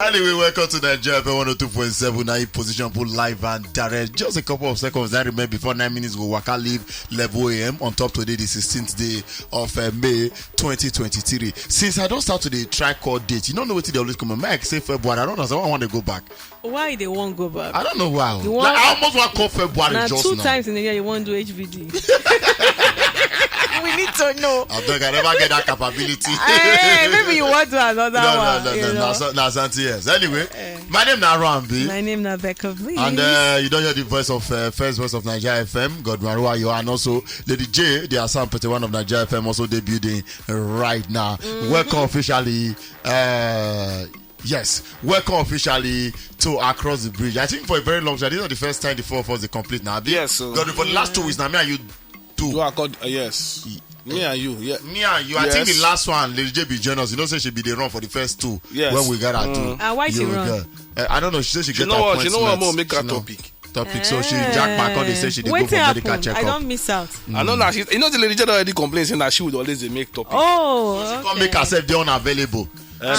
Anyway, welcome to Naija FM 102.7. Now in position put live and direct. Just a couple of seconds. I remember before 9 minutes we waka leave level AM on top today, the 16th day of May 2023. Since I don't start to the try call date, you don't know what they always come on. Mike say February. I don't know. So I want to go back. Why they won't go back? I don't know why. Like, I almost want to call February now, just two now. times in a year you won't do HBD. We need to know. I beg, I never get that capability. Hey, maybe you want to another one. No. Yes. Anyway, my name is Arambi. My name is Becca, please. And you don't hear the voice of first voice of Naija FM, Godwin you and also Lady J, the Assam one of Naija FM, also debuting right now. Welcome officially. Yes, welcome officially to Across the Bridge. I think for a very long time, this is not the first time the four of us are complete now. Yes, Godwin, for the last 2 weeks now, me and you do. Yes. Me and you, yeah. Me and you. I think the last one, Lady J be join us. You know, say she be the run for the first 2. Yes. When we got her to. Why she run? I don't know. She said she get appointments. She know what? More make her topic. So she jack back on. They say she did go for medical checkup. I don't miss out. I know that you know the Lady J already complains saying that she would always make topic. Oh, she can't make herself the unavailable. So I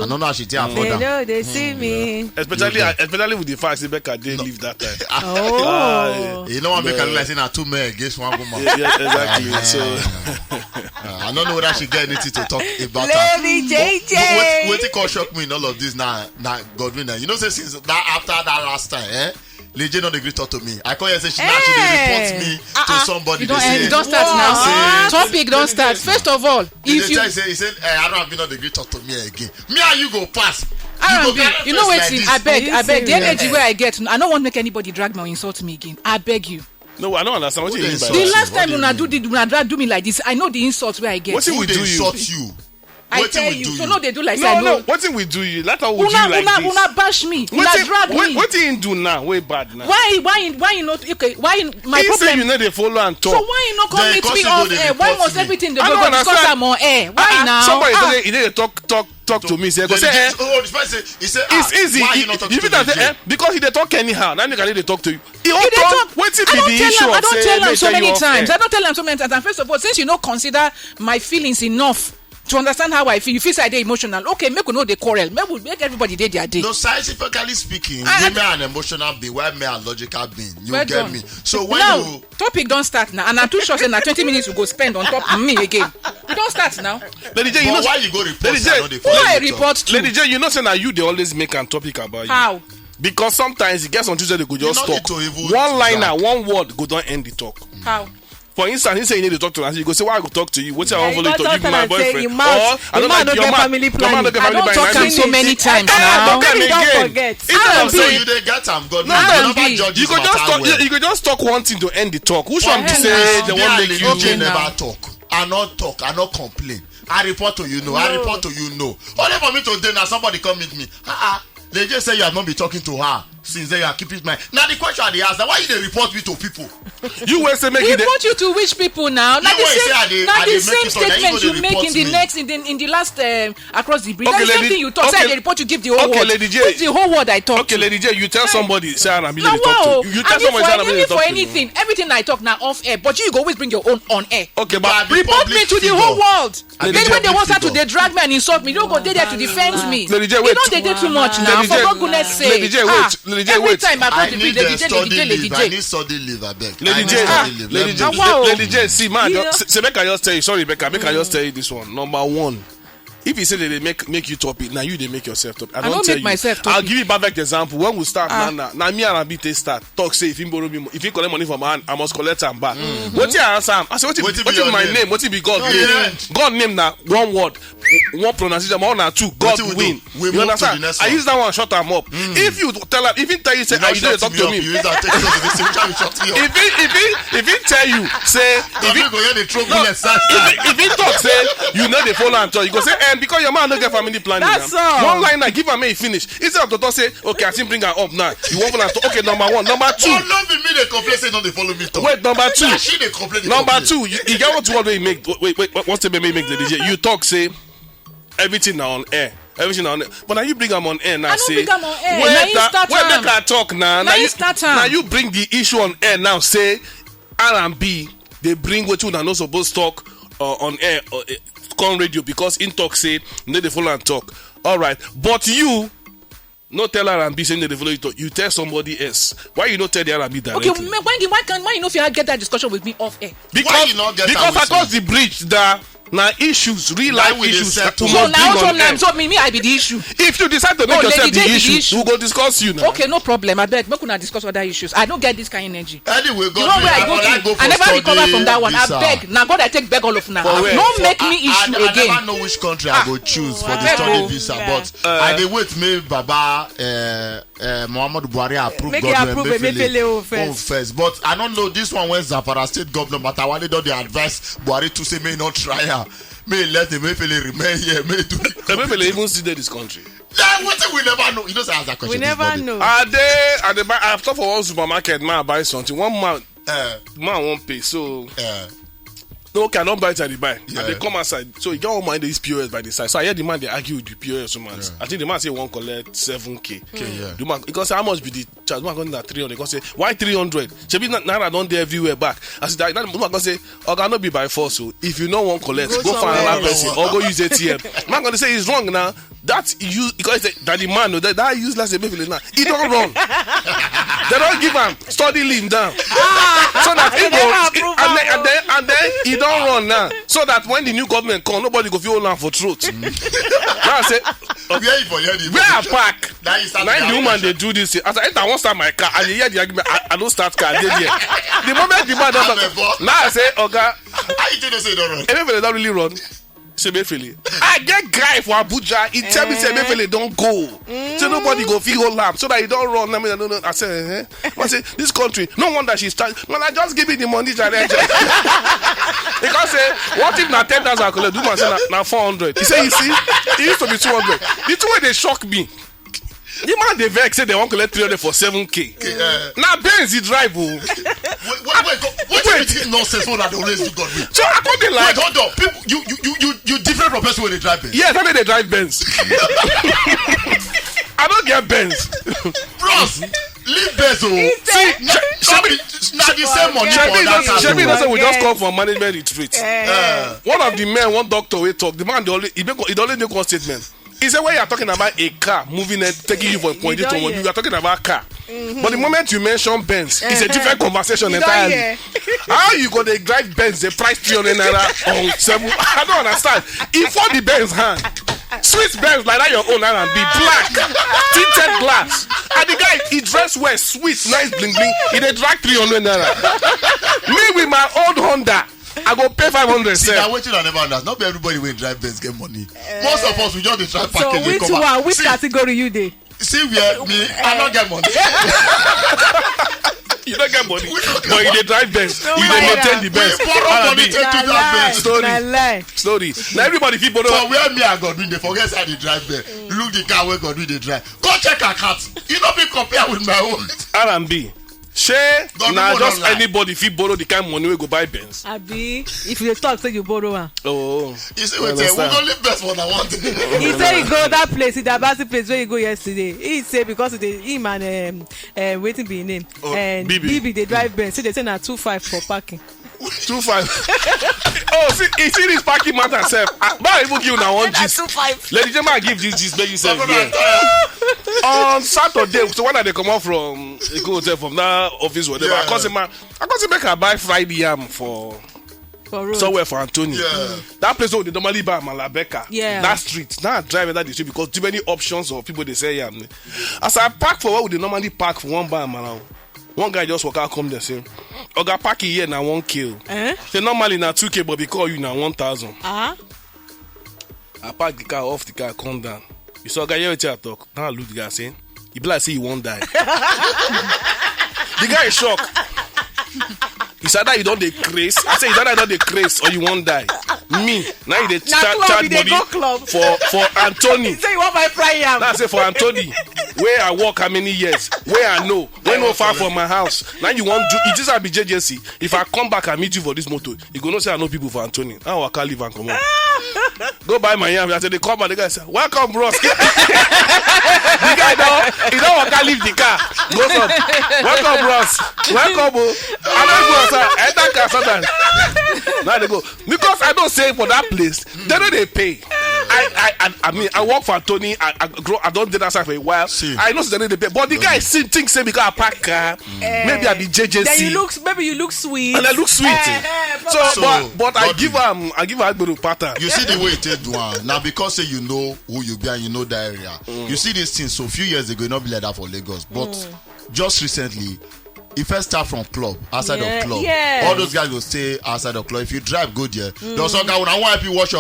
don't know how she take afford that. They know they see me. Especially with the fact that Becca didn't leave that time. Oh, you know what make her look like saying that 2 men against 1 woman. Yeah, exactly. So I don't know whether she get anything to talk about. Lady JJ. What can shock me in all of this now, Godwin. You know, say since that after that last time, Lady don't agree to talk to me. I call her say she report me to somebody. You don't start now. Topic don't start. First of all, if you he said I don't have not agree to talk to me again. Me and you go pass. You know what? I beg. The energy where I get, I don't want to make anybody drag me or insult me again. I beg you. No, I don't understand what you mean by that. The last time when I do me like this, I know the insults where I get. What if we do insult you? I tell you, so no, they do like no. What thing we do you? Let her do you like this. Una bash me. Una drag me. What you do now? Way bad now. Why you not okay? Why my he problem? Say you know they follow and talk. So why you not come meet me off air? Why must everything they go discuss am on air? Why now? Somebody he dey talk to me. Say he said it's easy. Why you not talking to me? Because he dey talk anyhow. Now they talk to you. He talk. What be the issue? I don't tell him so many times. And first of all, since you don't consider my feelings enough to understand how I feel, you feel like they're emotional. Okay, make we know the quarrel. Make everybody day their day. No, scientifically speaking, women are an emotional being, while men are logical being. You get me? So when now, you topic don't start now, and I'm too short, and 20 minutes we go spend on top of me again. We don't start now. Lady J, you know why you go report? Lady J, who I report to? Lady J, you know saying that you they always make a topic about you. How? Because sometimes it gets on Tuesday they could just talk. One liner, one word go don't end the talk. How? For instance, he say you need to talk to us. You go say, why I go talk to you? What's I want to talk to you, my boyfriend? Your man don't get family planning. I don't talk him so many times now. Don't forget. So you dey get am God. You could just talk one thing to end the talk. Which one to say the one make you never talk? I not talk. I not complain. I report to you. I report to you. Only for me today now somebody come meet me. They just say you have not been talking to her since then you are keeping my. Now the question they ask, why you they report me to people? You will say make it. Report you to which people now? Not the same statement you make in the last Across the Bridge. Okay, the same thing you talk. Say the report you give the whole word. Lady J. Give the whole word I talk. Okay, Lady J, you tell somebody say I'm talk to. You tell somebody say I'm for anything. Everything I talk now off air, but you go always bring your own on air. Okay, but report me to the whole world. Then when they want to they drag me and insult me, you don't go there to defend me. Lady J, wait. You know they do too much now. For God goodness sake. Lady J, wait. Lady J, wait. I need study leave, I beg. Lady J, see man, say make I just tell you, sorry Becca, make I just tell you this one. Number one, if you say that they make you topic, now you they make yourself topic. I don't tell make myself topic. I'll give you a perfect example. When we start now me and Abi they start talk say if he borrow me, if he collect money from man, I must collect am back. What you answer? I say what is my name? What be God name? God name now one word, one pronunciation, one or two. God win. You understand? I use that one shut him up. If you tell him, if he tell you say you don't talk to me. If he tell you say if he talk say you know the follow and talk, you go say because your man don't get family planning. That's all. One line I give her may finish. Instead of to talk say, okay, I think bring her up now. You want to talk? Okay, number one, number two. Oh, not be me they complain say no they follow me talk. Wait, number two. Yeah, she they complain. Number two, you get what you make. Wait, what's the make the DJ? You talk say everything now on air. Everything on air. But now you bring them on air now. I don't say bring them on air. Where make her talk now? Now you bring the issue on air now. Say R&B. They bring what you are not supposed to talk on air. Con radio because in talk say they follow and talk. All right, but you no tell R&B saying they follow you. You tell somebody else. Why you not tell the R&B directly? Okay, why you know if you get that discussion with me off air? Why you not get because that across the bridge there now issues, real life issues. So now me I be the issue. If you decide to make yourself the issue, we'll go discuss you now. Okay, no problem. I beg, we could not discuss other issues. I don't get this kind of energy. Anyway, you know where I go to? I never recover from that one. Visa. I beg. Now God, I take beg all of now. Don't make me issue again. I never know which country I go choose for the study visa, but I dey wait me Baba Muhammadu Buhari approve government first. But I don't know this one when Zamfara State Governor Matawale don dey advise Buhari to say may not try her. May let him remain here. May do. Emefiele even still there this country. Yeah, what we never know. You know, say that question. We never know. I've thought for one supermarket, man, I buy something. One man won't pay. So no, okay, I don't buy it at the buy. And they come outside. So you don't mind this POS by the side. So I hear the man they argue with the POS man. I think the man say one collect 7K. The man, because how much be the charge? The man going that 300. Because say why 300? Shebi Naira don't there everywhere back. I said that man gonna say, oh, cannot be by force. So if you know one collect, go find another person or go use ATM. Man gonna say it's wrong now. That you because that the man that useless Emefiele now. He don't run. They don't give him study leave down. So that and then he don't run now. So that when the new government come, nobody go feel hold for truth. Now I say, where I park? Now the woman they do this. I said, I won't start my car. And you hear the argument, I don't start car. The moment the man does now I say, Oga, how you think they say you don't run? Emefiele don't really run. Emefiele. I get guy for Abuja. He tell me say Emefiele don't go. So nobody go feel whole lap so that he don't run. I say, I say this country. No wonder she start. Man, I just give me the money direct. Because say, what if na 10,000 I collect? Do man say na 400. He say, you see, it used to be 200. The two way they shock me. The man they vex say they want to collect 300 for 7K. Now Benz he drive. Wait, nonsense. What they always do God with. So I got the like. Wait, hold on. People, you different from person when they drive Benz. Yes, I mean they drive Benz. I don't get Benz. Bros, leave Benz. See, not the same money. Shebi that's we just come from management retreat. One of the men, one doctor we talk. The man he only make one statement. He said, when you are talking about a car moving and taking you from point A to point B, you are talking about car. But the moment you mention Benz, it's a different conversation entirely. How you go to drive Benz, the price 300 naira on 7? I don't understand. If all the Benz hand, Swiss Benz like that your own R&B, black, tinted glass. And the guy, he dressed well, sweet, nice bling bling. He dey drag 300 naira. Me with my old Honda. I go pay 500. See, now what you never understand. Not everybody will drive Benz get money. Most of us we just try package. So which category you dey? See where me, I don't get money. You don't get money, but you dey drive Benz. You dey maintain the Benz. We borrow money take to that Benz. Story. Now everybody fit borrow. So where me and Godwin dey forget how they drive Benz. Look the car where Godwin dey drive. Go check account. You no fit compare with my own. R&B. Shey na just anybody fit borrow the kind money we go buy Benz. Abi if you talk say you borrow am. Oh. You see we go live best for na one day. He say he go that place, the Abasi place where he go yesterday. He say because him and wetin be him name? And Bibi they drive Benz. So they say na 2.5 for parking. 2.5. Oh, see this parking matter sef. But even give na one gist. 2.5. Lady Jema give this gist make you sef here. On Saturday, so when they come out from a go hotel from that office whatever, I cause him make I buy fried yam for somewhere for Anthony. Yeah. That place where they normally buy Malabeka. Yeah. That street. Now I drive that street because too many options of people they say yam. As I park for what would they normally park for one bar Malau. One guy just walk out come there say, Oga park here na 1K. Say normally na 2K but because you na 1,000. I park the car off the car, come down. You saw guy here talk. Now I look the guy saying, he be like say he won't die. The guy is shocked. He said that you don't decrease. I say you don't decrease or you won't die. Me now you charge money for Anthony. He say you want my fry yam. That's it for Anthony. Where I work how many years? Where I know? Where no far from my house. Now you want to? It just have be JJC. If I come back and meet you for this motor, you gonna say I know people for Anthony. I can't leave and come on. Go buy my yam. I said they come and the guy say, welcome, bros. The guy he don't want to leave the car. Goes up. Welcome, bros. Welcome, bro. I don't go outside. Enter car sometimes. Now they go because I don't say for that place. They know they pay. I mean, I work for Tony. I don't do that side for a while. See. I know the pay, but the guy thinks say because I park car, maybe I be JJC. Then you look sweet. And I look sweet. But I give him a good pattern. You see the way it is doing now because say you know who you be and you know the area. You see this thing. So a few years ago, not be like that for Lagos, but just recently. If I start from club, outside of club, all those guys will stay outside of club. If you drive good, there's some guy when I want you watch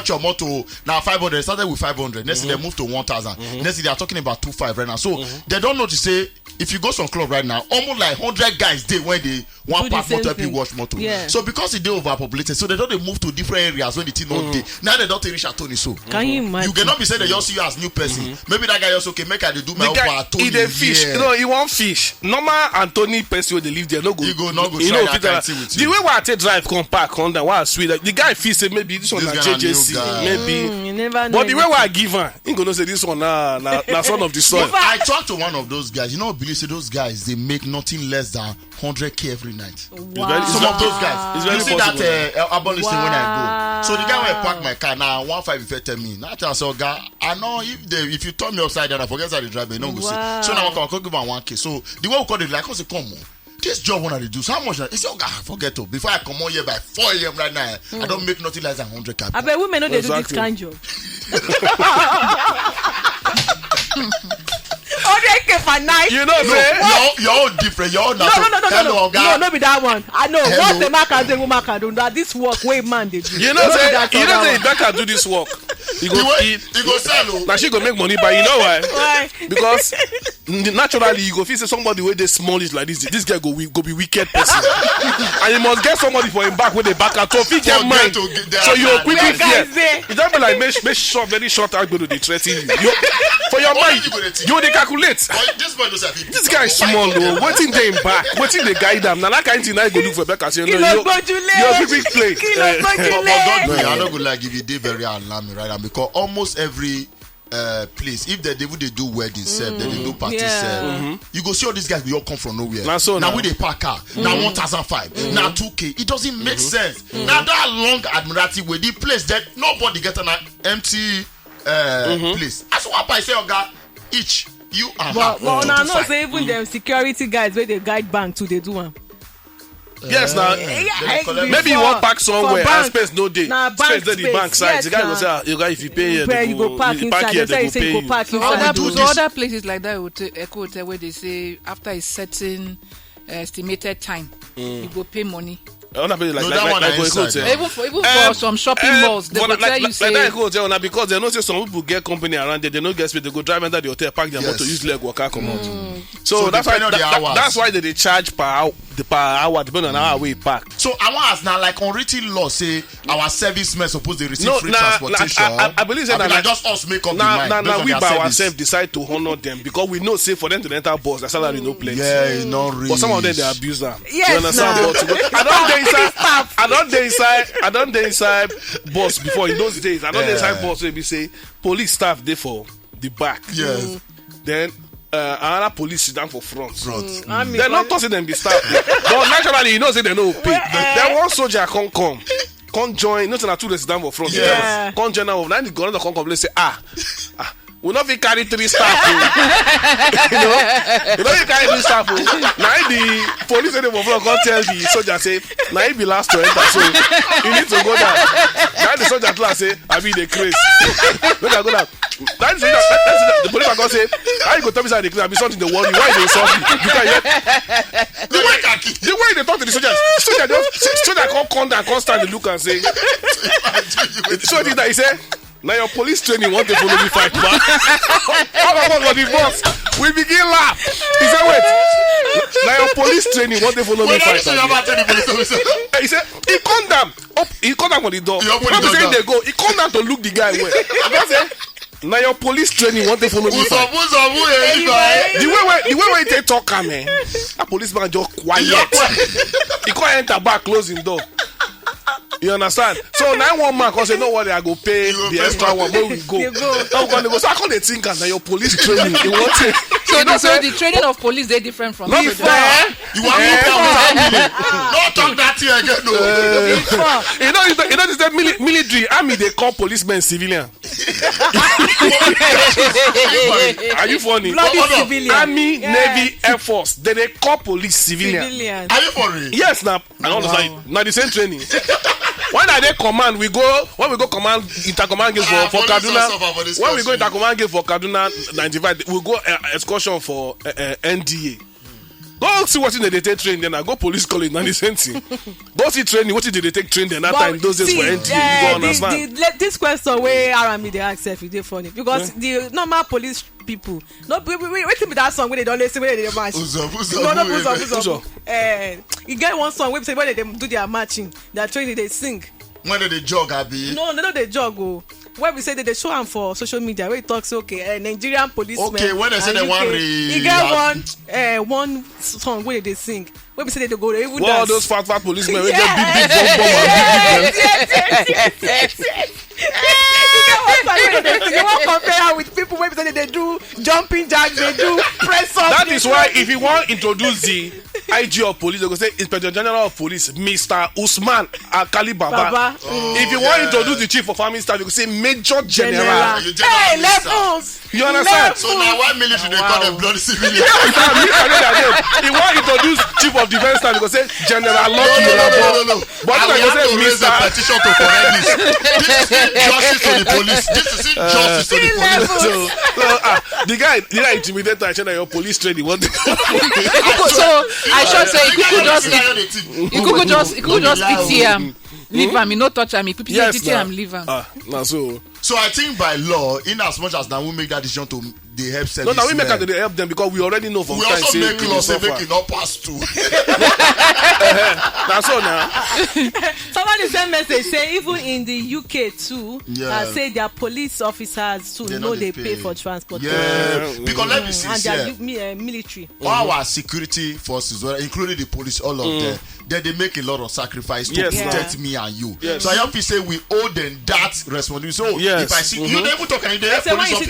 your motor now 500. Started with 500. Next they move to 1,000. Next they are talking about 2,500 right now. So they don't know to say if you go some club right now, almost like 100 guys they when they one park motor help you watch motor. Yeah. So because it they overpopulated, so they don't move to different areas when the thing not day. Now they don't reach at Tony. So can you imagine? You cannot be saying they just see you as new person. Maybe that guy also okay make I do my own part. He dey fish. You know, he want fish. Normal Anthony person they live there no go. You go not go try that kind thing with you. The way why I take drive come park on that one sweet. The guy feel say maybe this one na JJC. Maybe. You never know. But the way why I give him, he gonna say this one na son of the soil. I talked to one of those guys. You know, believe say those guys they make nothing less than 100K every night. Wow. Some of those guys. It's you very see possible. that abolition when I go. So the guy when I park my car now 1.5 if you tell me. Now I say, guy, I know if you turn me upside down, I forget how to drive. They don't go see. So now I can give him 1K. So the way we call it like, I say, come on. This job when I reduce, how much? He said, oh God, forget to. Before I come on here by 4 a.m. right now, I don't make nothing less than 100K. I bet women know they do this kind of job. 100K per night. You know, you're all different. You're all no, no, be that one. I know. Hello. What the man can do, woman can do. That this work, way man they do. You know, say Becca do this work. He go sell. Now she go make money, but you know why? Why? Because naturally you go feel say somebody where they smallish like this. This guy go be wicked person, and you must get somebody for him back when they back at top. He get mind, so you quickly fear. It don't be like make short, very short. I go to the threaten you. For your mind, you dey calculate. This guy is small though. Waiting they him back, waiting they guide them. Now that kind of thing I go look for Becca. Say no, you're big play. I don't go like if you did very alarming right now because almost every place if they do wedding self, they do party self. You go see all these guys we all come from nowhere. Now we they park car. Now 1,500. Now 2K. It doesn't make sense. Now that long Admiralty way, the place that nobody get an empty place. That's what I say, God. Each you are. Well, now no say even them security guys where they guide bank to they do one. Yes, now maybe you want park somewhere and space no day. Space there the bank side. The guy go say, you guys if you pay here, you go park inside. Here, they say you go park inside. Other places like that, Echo Hotel where they say after a certain estimated time, you go pay money. Even for some shopping malls, they will tell you say like that because they know say some people get company around there, they no get space, they go drive under the hotel, park their motor, use leg work come out. So that's why they charge per hour depending on how we park. So I want us now like unwritten law say our servicemen suppose they receive free transportation. I believe that like just us make up the mind. Now we by ourselves decide to honor them because we know say for them to enter bus, their salary no plenty. Yeah, not really. But some of them they abuse them. Yes, you understand? I don't dey inside bus before in those days. I don't dey inside bus where we say police staff dey for the back. Yes. Then another police sit down for front. They're not tossing them be staff. But naturally, you know say they no pay. Then one soldier come join. Not na two dey sit down for front. Yeah. Come join now. Now the governor come complain say we not fit carry 3 staff. You know you carry 3 staff. Now the police say for front come tell the soldier say now he be last to enter, so you need to go down. Now the soldier class say I be the craze. Go down. That's the police man go say how you go tell me say the craze I be something they worry. Why they insult me? The way they talk to the soldier come down, come stand and look and say so he say now your police training want to follow me fight back. All the boss. We begin laugh. He said, wait. Now your police training want to follow me fight back. He said, he come down. He come down for the door. They go. He come down to look the guy where. I said, now your police training want to follow me fight. The way they talk, man. A policeman just quiet. He can't enter back, closing door. You understand? So now one man can say, no worry, I go pay the extra one. Where we go? So I call the think now your police training. They want to So the training of police they different from you want to not talk that here again. You know this military army they call policemen civilian. Are you funny? Bloody civilian. Army, Navy, Air Force. They call police civilian. Are you for real? Yes, now. I don't know. Now the same training. When are they command? When we go command intercommand game for Kaduna. When we go intercommand game for Kaduna 95, we go excursion for NDA. Go see what they take train then. I go police college. Now the same thing. Go see training. What did they take train then? That time those days for NDA. You go understand. This question where Arami they ask if it's funny because the normal police people wait till me that song where they don't listen where they march. Uzo. You get one song where they do their marching, their training they sing. When they jog, Abi? No, they jog. Where we say that they show them for social media where it talks Nigerian policemen. Okay, when they say they want you get one song where they sing. Where we say they go they even dance. All those fat policemen with their big bomb. Yes. You want to compare with people where we say they do jumping jacks, they do press up. That is why if you want to introduce the IG of police, they go say Inspector General of Police, Mr. Usman Akali Baba. If you want to introduce the Chief of Army Staff, you go say Major General. Hey, levels. You understand? So now why military they call them bloody civilians? If you want to introduce Chief of Defense Staff, you go say General Lucky. No. But I have to raise a petition to correct this. This is justice to the police. This is justice to the police. So the guy intimidated I said that your police training. What? So I should say you could just eat here. Leave him, no touch him. People say teach him, leave him. So I think by law, in as much as now we make that decision to the help service. No, now we make that to help them because we already know from we time. We also make laws and make it not pass through. That's all now. Somebody sent message say even in the UK too, say their police officers too know they pay for transport. Yeah, because let me see. And their military. All our security forces, including the police, all of them, they make a lot of sacrifice to protect me and you. Yes. So I have to say we owe them that responsibility. So if I see you never talk any day, police officers.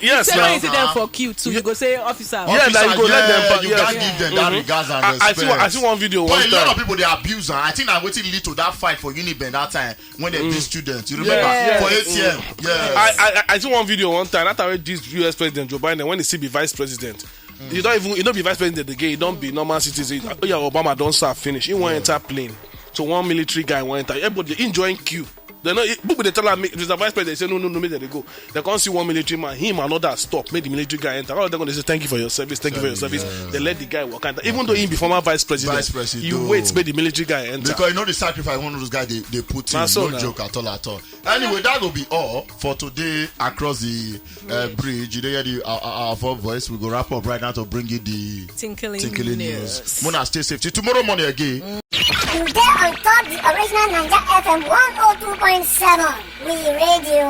Yes, when you see them for queue too, you go say officer. Yeah, like you go let them. You can't give them that regards and respect. I see one video. But a lot of people they abuse her. I think I'm waiting to lead to that fight for Uniben that time when they beat students. You remember for ATM? Yeah. I see one video one time. That time this US President Joe Biden when he see be vice president. You don't be vice president again. You don't be normal citizen. Oh yeah, Obama don't start finish. He won't enter plane. So one military guy went enter. Everybody enjoying queue. They know people they tell her there's a vice president. They say no, make them go. They can't see one military man. Him and another stop. Make the military guy enter. All they're gonna say thank you for your service. Thank you for your service. They let the guy walk enter. Even though he be former vice president, you wait make the military guy enter. Because you know the sacrifice one of those guys they put in. No joke at all. Anyway, that will be all for today across the bridge. You hear our voice. We go wrap up right now to bring you the tinkling news. Mona, stay safe. Till tomorrow morning again. You get on top the original Naija FM 102.7. We radio.